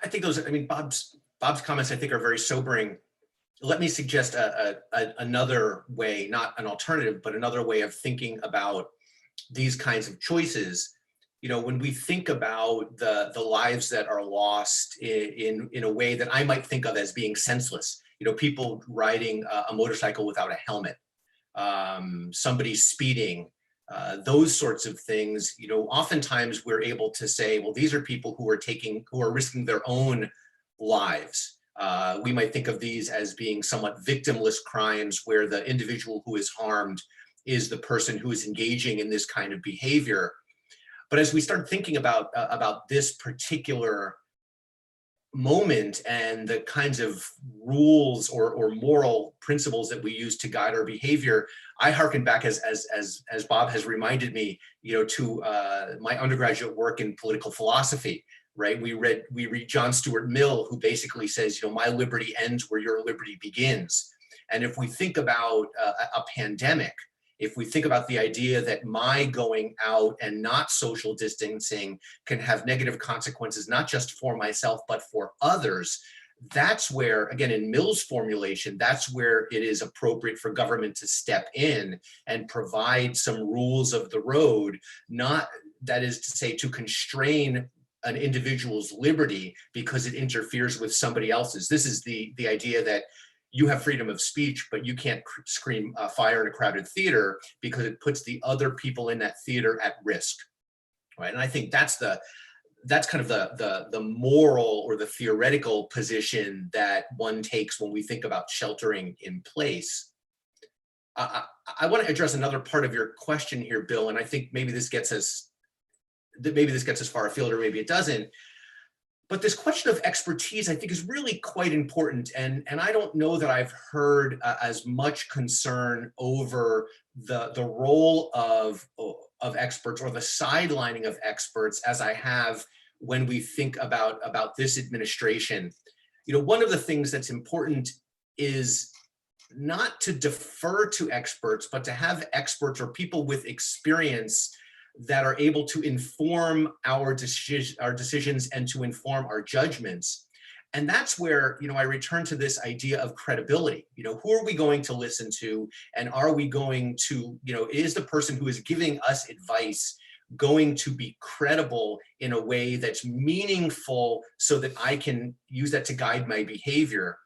I think Bob's comments, I think, are very sobering. Let me suggest another way, not an alternative, but another way of thinking about these kinds of choices. When we think about the lives that are lost in a way that I might think of as being senseless, people riding a motorcycle without a helmet, somebody speeding, those sorts of things, oftentimes we're able to say, well, these are people who are risking their own lives. We might think of these as being somewhat victimless crimes where the individual who is harmed is the person who is engaging in this kind of behavior. But as we start thinking about this particular moment and the kinds of rules or moral principles that we use to guide our behavior, I hearken back, as Bob has reminded me, to my undergraduate work in political philosophy. Right? We read John Stuart Mill, who basically says, my liberty ends where your liberty begins. And if we think about a pandemic, if we think about the idea that my going out and not social distancing can have negative consequences, not just for myself, but for others, that's where, again, in Mill's formulation, that's where it is appropriate for government to step in and provide some rules of the road, not, that is to say, to constrain an individual's liberty because it interferes with somebody else's. This is the idea that you have freedom of speech, but you can't scream fire in a crowded theater because it puts the other people in that theater at risk, right? And I think that's kind of the moral or the theoretical position that one takes when we think about sheltering in place. I want to address another part of your question here, Bill, and I think maybe this gets us far afield, or maybe it doesn't. But this question of expertise, I think, is really quite important. And I don't know that I've heard as much concern over the role of experts or the sidelining of experts as I have when we think about this administration. One of the things that's important is not to defer to experts, but to have experts or people with experience that are able to inform our decisions and to inform our judgments. And that's where, I return to this idea of credibility. Who are we going to listen to? And are we going to, is the person who is giving us advice going to be credible in a way that's meaningful so that I can use that to guide my behavior?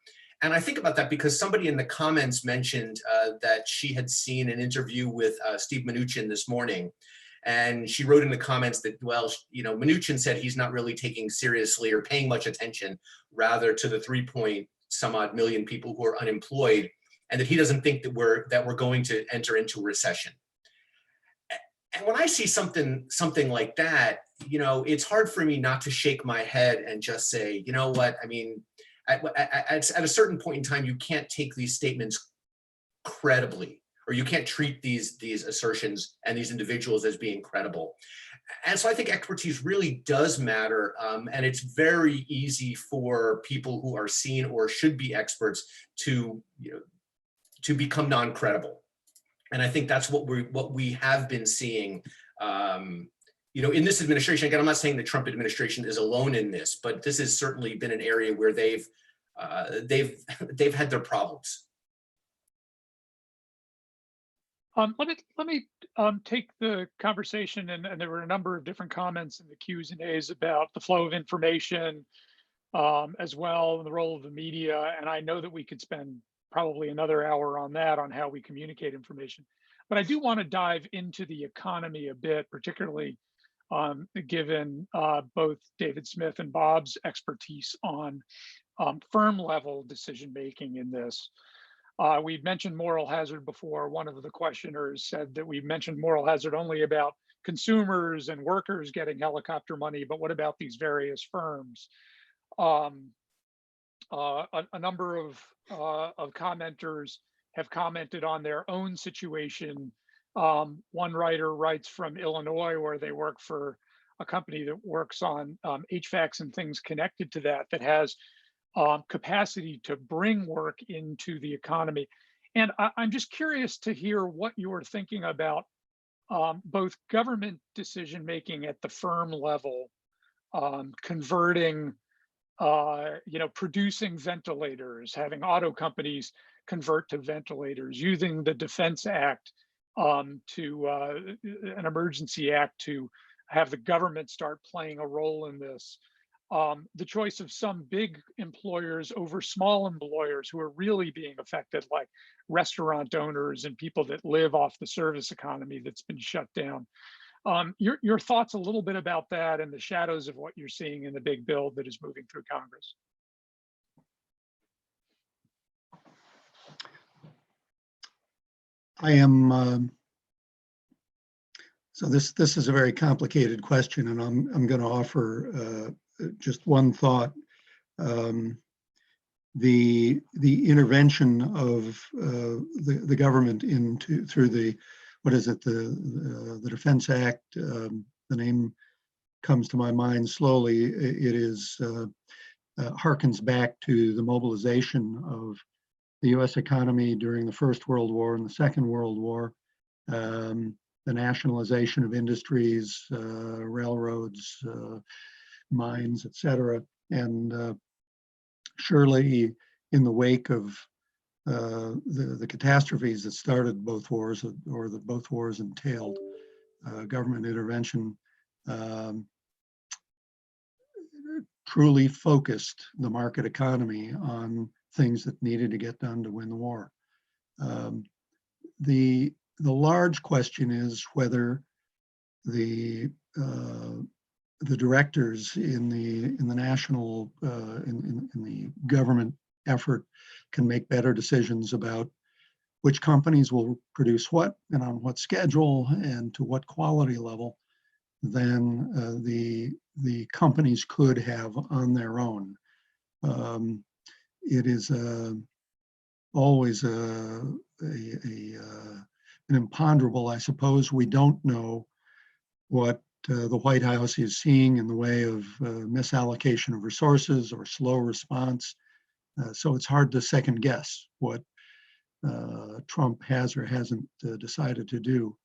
And I think about that because somebody in the comments mentioned that she had seen an interview with Steve Mnuchin this morning. And she wrote in the comments that, well, Mnuchin said he's not really taking seriously or paying much attention, rather, to the 3-point-some-odd million people who are unemployed, and that he doesn't think that we're going to enter into a recession. And when I see something like that, it's hard for me not to shake my head and just say, you know what? I mean, at a certain point in time, you can't take these statements credibly. or you can't treat these assertions and these individuals as being credible. And so I think expertise really does matter, and it's very easy for people who are seen or should be experts to, to become non-credible. And I think that's what we have been seeing, in this administration. Again, I'm not saying the Trump administration is alone in this, but this has certainly been an area where they've had their problems. Let me take the conversation, and there were a number of different comments in the Q's and A's about the flow of information as well, and the role of the media. And I know that we could spend probably another hour on that, on how we communicate information. But I do want to dive into the economy a bit, particularly given both David Smith and Bob's expertise on firm level decision making in this. We've mentioned moral hazard before. One of the questioners said that we mentioned moral hazard only about consumers and workers getting helicopter money, but what about these various firms? A number of commenters have commented on their own situation. One writer writes from Illinois, where they work for a company that works on HVACs and things connected to that, that has capacity to bring work into the economy. And I'm just curious to hear what you're thinking about both government decision making at the firm level, converting, producing ventilators, having auto companies convert to ventilators, using the Defense Act to an emergency act to have the government start playing a role in this. The choice of some big employers over small employers who are really being affected, like restaurant owners and people that live off the service economy that's been shut down. Your thoughts a little bit about that and the shadows of what you're seeing in the big bill that is moving through Congress. I am, so this is a very complicated question, and I'm going to offer just one thought. The intervention of the government through the, what is it, the Defense Act, the name comes to my mind slowly. It is harkens back to the mobilization of the U.S. economy during the First World War and the Second World War, the nationalization of industries, railroads, mines, etc. And surely in the wake of the catastrophes that started both wars, or that both wars entailed, government intervention truly focused the market economy on things that needed to get done to win the war. The large question is whether the directors in the national in the government effort can make better decisions about which companies will produce what and on what schedule and to what quality level than the companies could have on their own. It is always an imponderable, I suppose. We don't know what the White House is seeing in the way of misallocation of resources or slow response. So it's hard to second guess what Trump has or hasn't decided to do.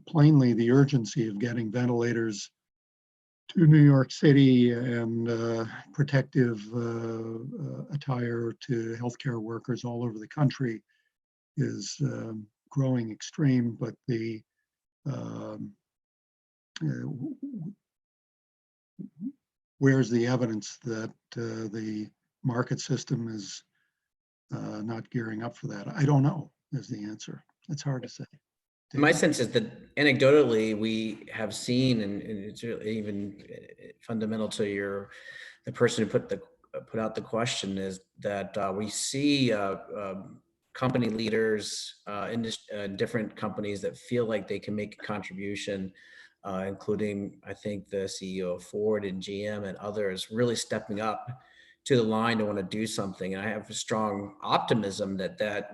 Plainly, the urgency of getting ventilators to New York City and protective attire to healthcare workers all over the country is growing extreme, but the where's the evidence that the market system is not gearing up for that? I don't know is the answer. It's hard to say. My sense is that anecdotally we have seen, and it's really even fundamental to the person who put out the question, is that we see company leaders in different companies that feel like they can make a contribution, including I think the CEO of Ford and GM and others, really stepping up to the line to want to do something. And I have a strong optimism that that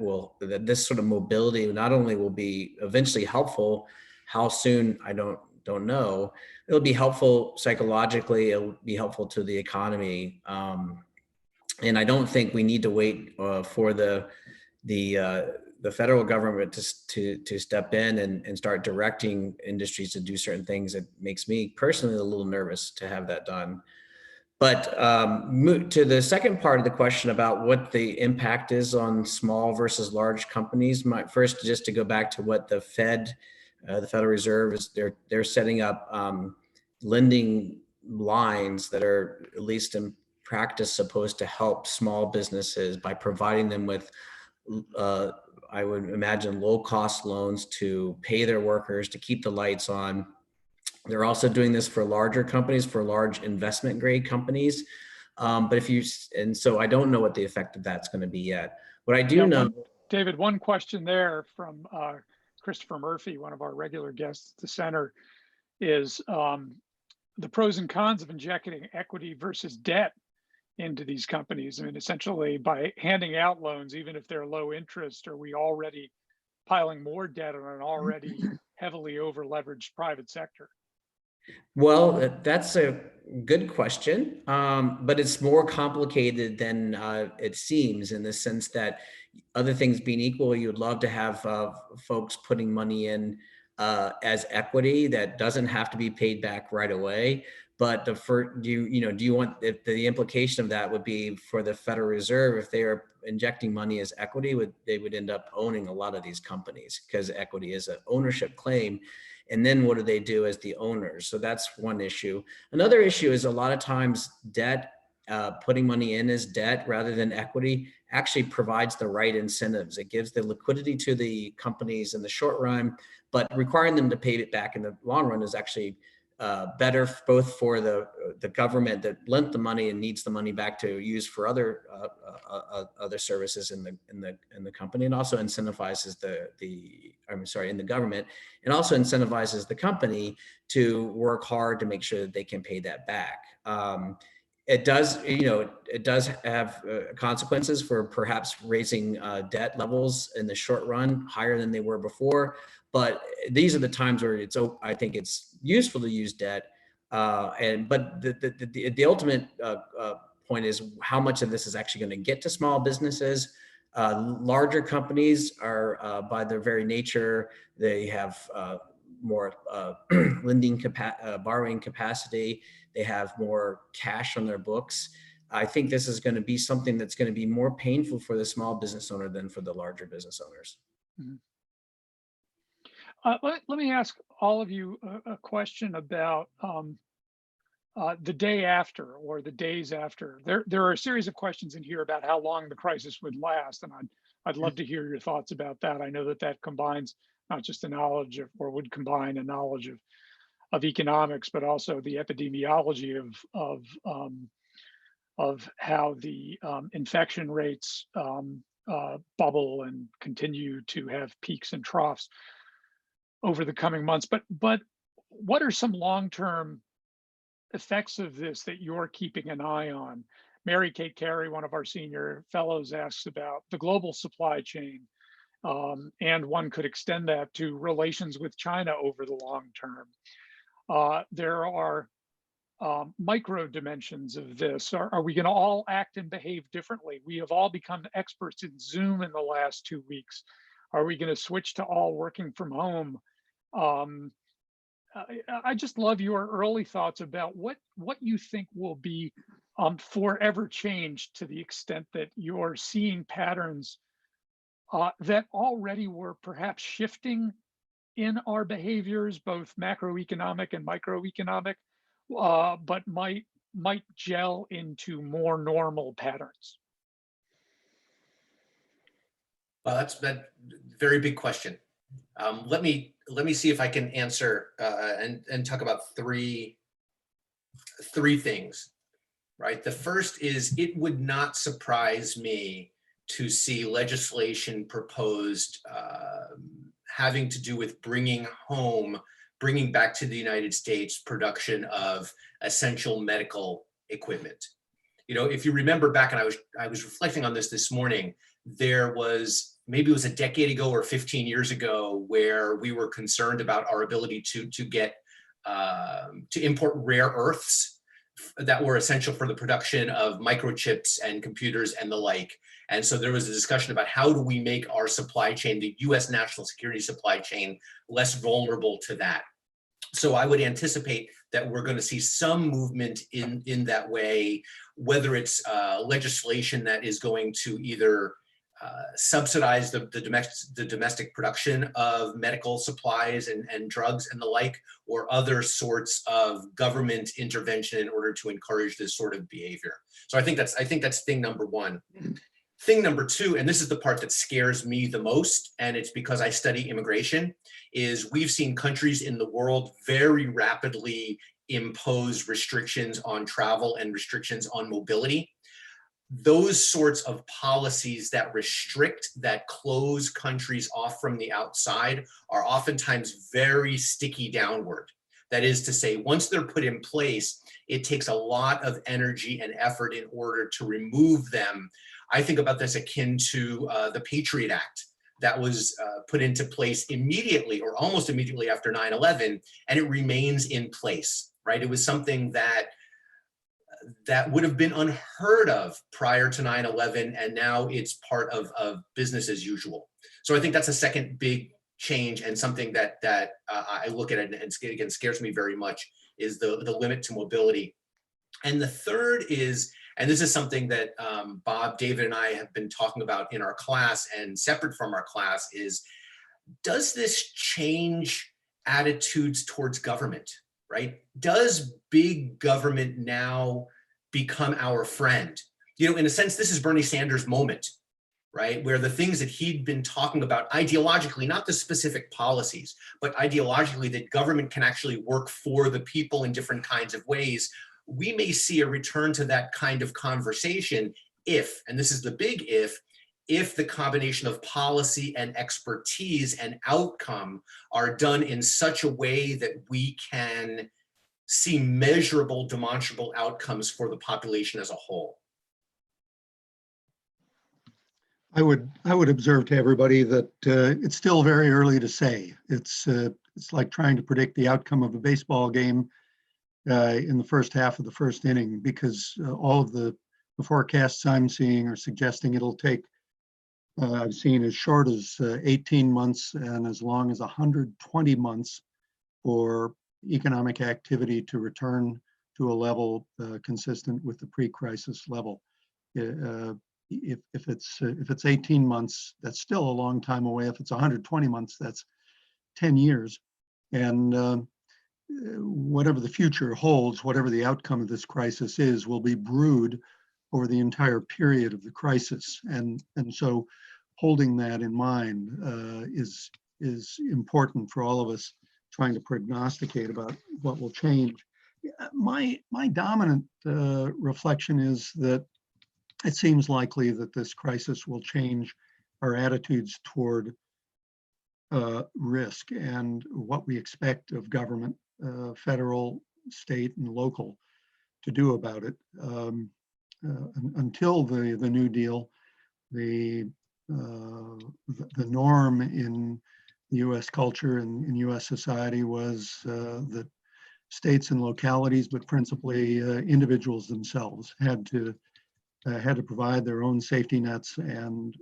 this sort of mobility not only will be eventually helpful, how soon, I don't know. It'll be helpful psychologically. It'll be helpful to the economy. And I don't think we need to wait for the federal government to step in and start directing industries to do certain things. It makes me personally a little nervous to have that done. But to the second part of the question about what the impact is on small versus large companies, first, just to go back to what the Federal Reserve is, they're setting up lending lines that are, at least in practice, supposed to help small businesses by providing them with I would imagine low-cost loans to pay their workers, to keep the lights on. They're also doing this for larger companies, for large investment grade companies. And so I don't know what the effect of that's going to be yet. What I do know, David, one question there from Christopher Murphy, one of our regular guests at the center, is the pros and cons of injecting equity versus debt into these companies. I mean, essentially by handing out loans, even if they're low interest, are we already piling more debt on an already heavily over leveraged private sector? well, that's a good question, but it's more complicated than it seems, in the sense that, other things being equal, you would love to have folks putting money in as equity that doesn't have to be paid back right away. But do you want, if the implication of that would be for the Federal Reserve, if they are injecting money as equity, they would end up owning a lot of these companies, because equity is an ownership claim. And then what do they do as the owners? So that's one issue. Another issue is, a lot of times debt, putting money in as debt rather than equity, actually provides the right incentives. It gives the liquidity to the companies in the short run, but requiring them to pay it back in the long run is actually better both for the government that lent the money and needs the money back to use for other services in the company, and also incentivizes in the government, and also incentivizes the company to work hard to make sure that they can pay that back. It does have consequences for perhaps raising debt levels in the short run higher than they were before. But these are the times where I think it's useful to use debt. But the ultimate point is, how much of this is actually going to get to small businesses. Larger companies are, by their very nature, they have more borrowing capacity. They have more cash on their books. I think this is going to be something that's going to be more painful for the small business owner than for the larger business owners. Mm-hmm. Let me ask all of you a question about the day after, or the days after. There are a series of questions in here about how long the crisis would last, and I'd love to hear your thoughts about that. I know that combines not just a knowledge of, or would combine a knowledge of economics, but also the epidemiology of how the infection rates bubble and continue to have peaks and troughs over the coming months. But what are some long-term effects of this that you're keeping an eye on? Mary Kate Carey, one of our senior fellows, asks about the global supply chain, and one could extend that to relations with China over the long term. There are micro dimensions of this. Are we going to all act and behave differently? We have all become experts in Zoom in the last 2 weeks. Are we going to switch to all working from home? I just love your early thoughts about what you think will be forever changed, to the extent that you're seeing patterns that already were perhaps shifting in our behaviors, both macroeconomic and microeconomic, but might gel into more normal patterns. Well, that's a very big question. Let me see if I can answer and talk about three things. Right. The first is, it would not surprise me to see legislation proposed having to do with bringing back to the United States production of essential medical equipment. if you remember back, and I was reflecting on this morning, there was, maybe it was a decade ago or 15 years ago, where we were concerned about our ability to get to import rare earths that were essential for the production of microchips and computers and the like. And so there was a discussion about how do we make our supply chain, the US national security supply chain, less vulnerable to that. So I would anticipate that we're going to see some movement in that way, whether it's legislation that is going to either subsidize the domestic production of medical supplies and drugs and the like, or other sorts of government intervention in order to encourage this sort of behavior. So I think that's thing number one. Thing number two, and this is the part that scares me the most, and it's because I study immigration, is we've seen countries in the world very rapidly impose restrictions on travel and restrictions on mobility. Those sorts of policies that restrict, that close countries off from the outside, are oftentimes very sticky downward. That is to say, once they're put in place, it takes a lot of energy and effort in order to remove them. I think about this akin to the Patriot Act that was put into place immediately or almost immediately after 9/11, and it remains in place, right? It was something that would have been unheard of prior to 9/11, and now it's part of business as usual. So I think that's a second big change, and something that I look at it and again scares me very much, is the limit to mobility. And the third is, and this is something that Bob, David, and I have been talking about in our class and separate from our class, is does this change attitudes towards government, right? Does big government now become our friend? In a sense, this is Bernie Sanders' moment, right? Where the things that he'd been talking about ideologically, not the specific policies, but ideologically, that government can actually work for the people in different kinds of ways. We may see a return to that kind of conversation if, and this is the big if the combination of policy and expertise and outcome are done in such a way that we can see measurable, demonstrable outcomes for the population as a whole. I would observe to everybody that it's still very early to say. It's like trying to predict the outcome of a baseball game in the first half of the first inning, because all of the forecasts I'm seeing are suggesting it'll take, I've seen as short as 18 months and as long as 120 months for economic activity to return to a level consistent with the pre-crisis level. If it's 18 months, that's still a long time away. If it's 120 months, that's 10 years. And whatever the future holds, whatever the outcome of this crisis is, will be brewed over the entire period of the crisis. And so holding that in mind is important for all of us trying to prognosticate about what will change. My dominant reflection is that it seems likely that this crisis will change our attitudes toward risk and what we expect of government, federal, state, and local, to do about it. Until the New Deal, the norm in the U.S. culture and in U.S. society was that states and localities, but principally individuals themselves, had to provide their own safety nets and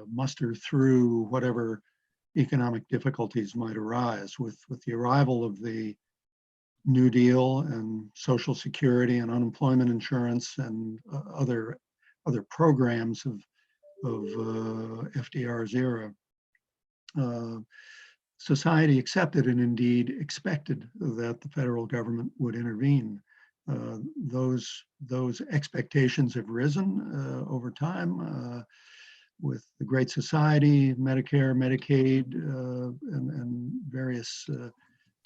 muster through whatever economic difficulties might arise. With the arrival of the New Deal and Social Security and unemployment insurance and other programs of FDR's era, society accepted and indeed expected that the federal government would intervene. Those expectations have risen over time with the Great Society, Medicare, Medicaid, and various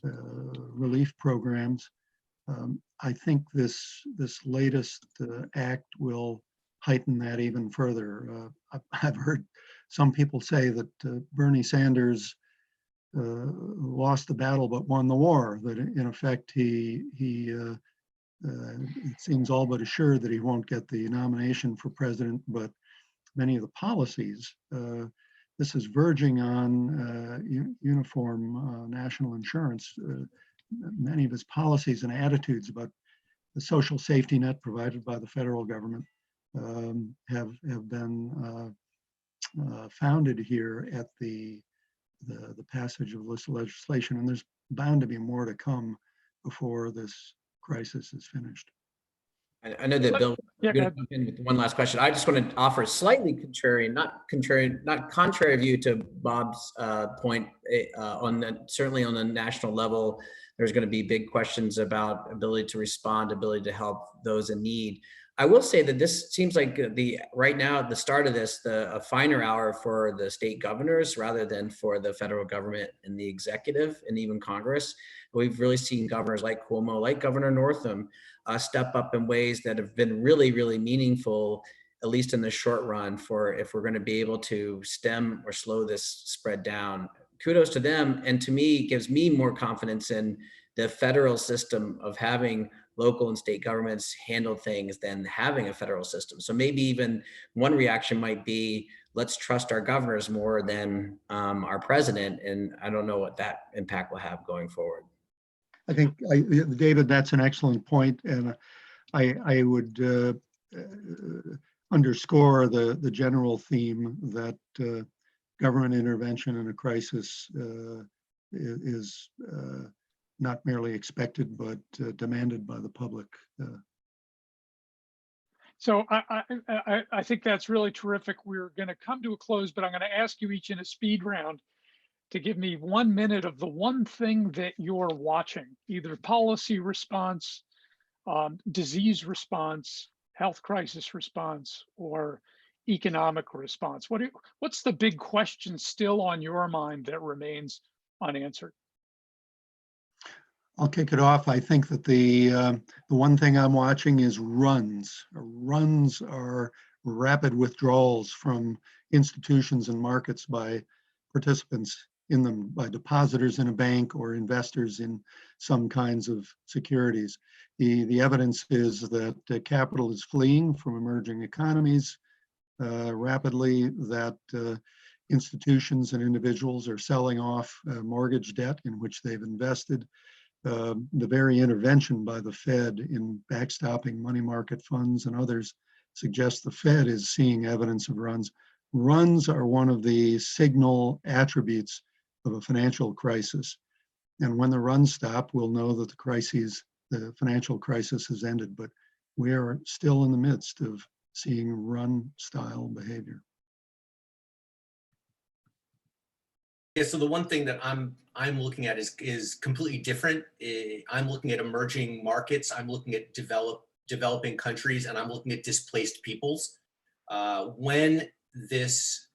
relief programs. I think this latest act will heighten that even further. I've heard some people say that Bernie Sanders lost the battle but won the war, that in effect he it seems all but assured that he won't get the nomination for president, but many of the policies, this is verging on uniform national insurance. Many of his policies and attitudes about the social safety net provided by the federal government have been founded here at the passage of this legislation, and there's bound to be more to come before this crisis is finished. I know that Bill, Yeah, you're go going ahead. to jump in with one last question. I just want to offer a slightly not contrary view to Bob's point. Certainly on the national level, there's going to be big questions about ability to respond, ability to help those in need. I will say that this seems like right now at the start of this, a finer hour for the state governors rather than for the federal government and the executive and even Congress. We've really seen governors like Cuomo, like Governor Northam, step up in ways that have been really, really meaningful, at least in the short run, for if we're going to be able to stem or slow this spread down. Kudos to them. And to me, gives me more confidence in the federal system of having local and state governments handle things than having a federal system. So maybe even one reaction might be, let's trust our governors more than our president. And I don't know what that impact will have going forward. I think, David, that's an excellent point, and I would underscore the general theme that government intervention in a crisis is not merely expected, but demanded by the public. So I think that's really terrific. We're going to come to a close, but I'm going to ask you each in a speed round to give me 1 minute of the one thing that you're watching, either policy response, disease response, health crisis response, or economic response. What's the big question still on your mind that remains unanswered? I'll kick it off. I think that the one thing I'm watching is runs. Runs are rapid withdrawals from institutions and markets by participants in them, by depositors in a bank or investors in some kinds of securities. The evidence is that capital is fleeing from emerging economies rapidly, that institutions and individuals are selling off mortgage debt in which they've invested. The very intervention by the Fed in backstopping money market funds and others suggests the Fed is seeing evidence of runs. Runs are one of the signal attributes of a financial crisis. And when the runs stop, we'll know that the financial crisis has ended, but we are still in the midst of seeing run style behavior. Yeah, so the one thing that I'm looking at is completely different. I'm looking at emerging markets. I'm looking at developing countries, and I'm looking at displaced peoples. When this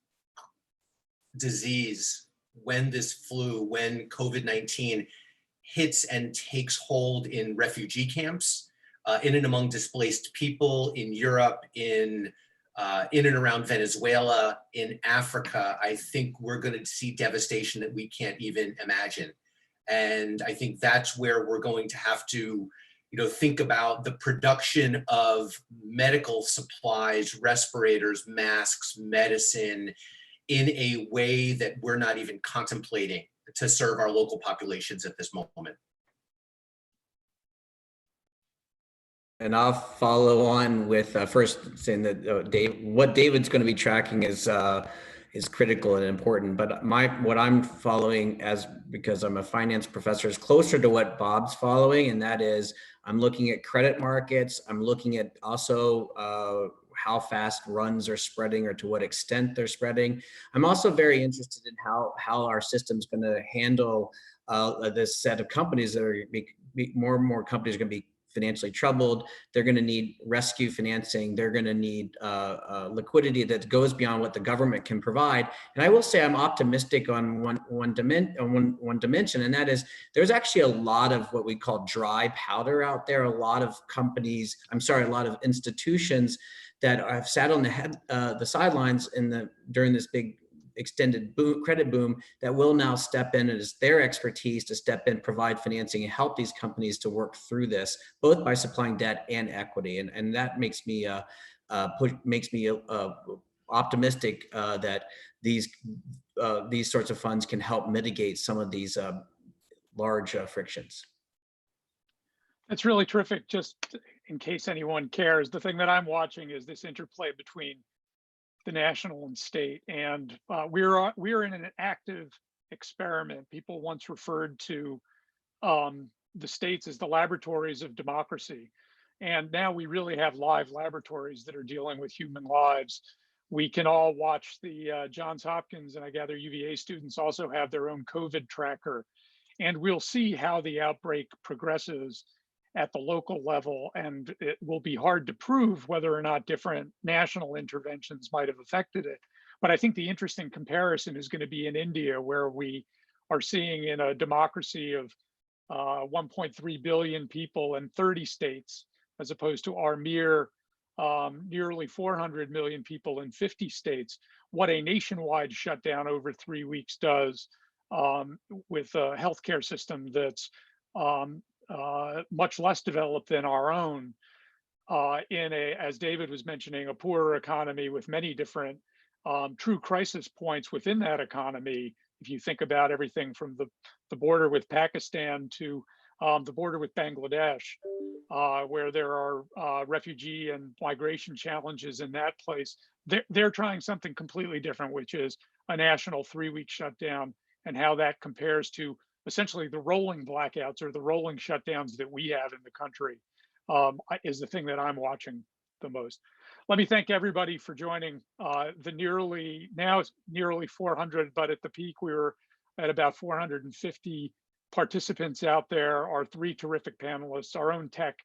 disease, when this flu, when COVID-19 hits and takes hold in refugee camps, in and among displaced people in Europe, in and around Venezuela, in Africa, I think we're going to see devastation that we can't even imagine. And I think that's where we're going to have to, think about the production of medical supplies, respirators, masks, medicine in a way that we're not even contemplating to serve our local populations at this moment. And I'll follow on with first saying that what David's going to be tracking is critical and important. But what I'm following, because I'm a finance professor, is closer to what Bob's following, and that is I'm looking at credit markets. I'm looking at also how fast runs are spreading or to what extent they're spreading. I'm also very interested in how our system's going to handle this set of companies that are more and more companies are going to be financially troubled. They're going to need rescue financing. They're going to need liquidity that goes beyond what the government can provide. And I will say I'm optimistic on one dimension, and that is there's actually a lot of what we call dry powder out there. A lot of a lot of institutions that have sat on the sidelines during this big extended credit boom that will now step in, and it's their expertise to step in, provide financing, and help these companies to work through this, both by supplying debt and equity. And that makes me optimistic that these sorts of funds can help mitigate some of these large frictions. That's really terrific. Just in case anyone cares, the thing that I'm watching is this interplay between the national and state, and we're in an active experiment. People once referred to the states as the laboratories of democracy, and now we really have live laboratories that are dealing with human lives. We can all watch the Johns Hopkins, and I gather UVA students also have their own COVID tracker, and we'll see how the outbreak progresses at the local level, and it will be hard to prove whether or not different national interventions might have affected it. But I think the interesting comparison is going to be in India, where we are seeing in a democracy of 1.3 billion people in 30 states, as opposed to our mere nearly 400 million people in 50 states, what a nationwide shutdown over 3 weeks does with a healthcare system that's much less developed than our own, in as David was mentioning, a poorer economy with many different true crisis points within that economy. If you think about everything from the border with Pakistan to the border with Bangladesh, where there are refugee and migration challenges in that place, they're trying something completely different, which is a national 3-week shutdown, and how that compares to essentially the rolling blackouts or the rolling shutdowns that we have in the country, is the thing that I'm watching the most. Let me thank everybody for joining now it's nearly 400, but at the peak we were at about 450 participants out there, our 3 terrific panelists, our own tech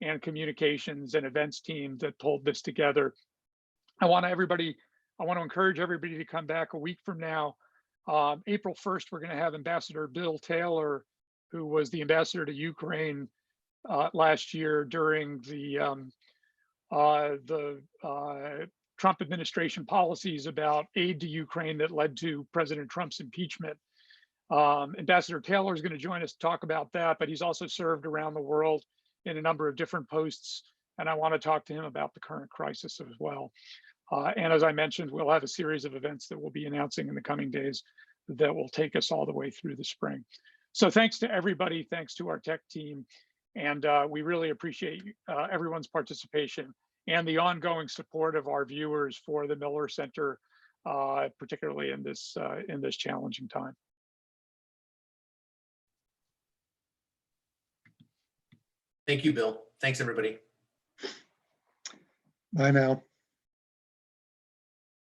and communications and events team that pulled this together. I want to encourage everybody to come back a week from now. April 1st, we're going to have Ambassador Bill Taylor, who was the ambassador to Ukraine last year during the Trump administration policies about aid to Ukraine that led to President Trump's impeachment. Ambassador Taylor is going to join us to talk about that, but he's also served around the world in a number of different posts, and I want to talk to him about the current crisis as well. And as I mentioned, we'll have a series of events that we'll be announcing in the coming days that will take us all the way through the spring. So thanks to everybody, thanks to our tech team, and we really appreciate everyone's participation and the ongoing support of our viewers for the Miller Center, particularly in this challenging time. Thank you, Bill. Thanks, everybody. Bye now.